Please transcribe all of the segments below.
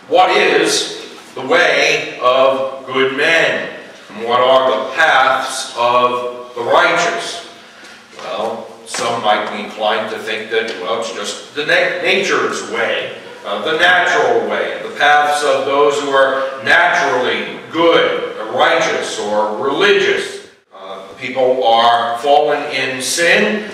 What is the way of good men? And what are the paths of the righteous? Well, some might be inclined to think that, well, it's just the nature's way, the natural way, the paths of those who are naturally good, righteous, or religious. People are fallen in sin.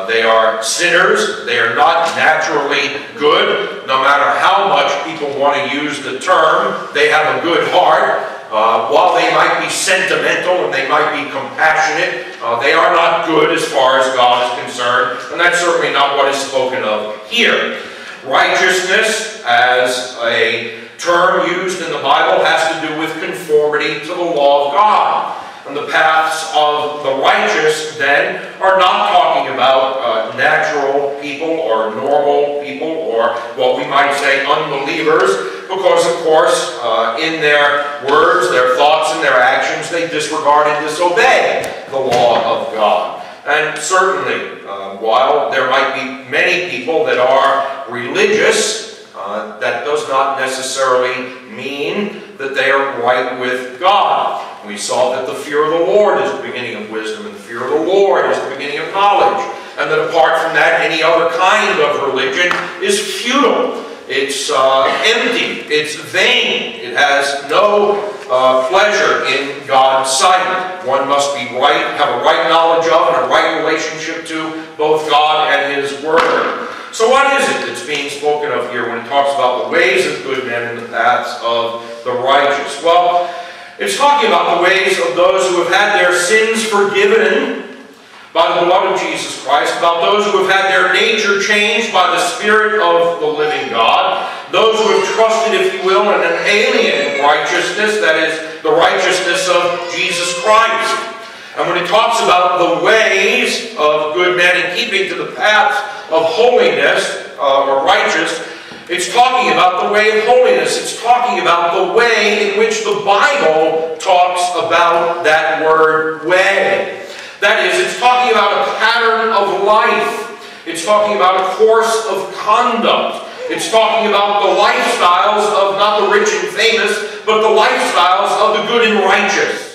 They are sinners. They are not naturally good. No matter how much people want to use the term, they have a good heart. While they might be sentimental and they might be compassionate, they are not good as far as God is concerned, and that's certainly not what is spoken of here. Righteousness, as a term used in the Bible, has to do with conformity to the law of God. And the paths of the righteous, then, are not talking about natural people or normal people or what we might say unbelievers, because, of course, in their words, their thoughts, and their actions, they disregard and disobey the law of God. And certainly, while there might be many people that are religious, that does not necessarily mean that they are right with God. We saw that the fear of the Lord is the beginning of wisdom, and the fear of the Lord is the beginning of knowledge. And that apart from that, any other kind of religion is futile. It's empty. It's vain. It has no pleasure in God's sight. One must be right, have a right knowledge of, and a right relationship to both God and His Word. So what is it that's being spoken of here when it talks about the ways of good men and the paths of the righteous? Well, it's talking about the ways of those who have had their sins forgiven by the blood of Jesus Christ, about those who have had their nature changed by the Spirit of the living God, those who have trusted, if you will, in an alien righteousness, that is, the righteousness of Jesus Christ. And when it talks about the ways of good men and keeping to the paths of holiness or righteous, it's talking about the way of holiness. It's talking about the way in which the Bible talks about that word way. That is, it's talking about a pattern of life. It's talking about a course of conduct. It's talking about the lifestyles of not the rich and famous, but the lifestyles of the good and righteous.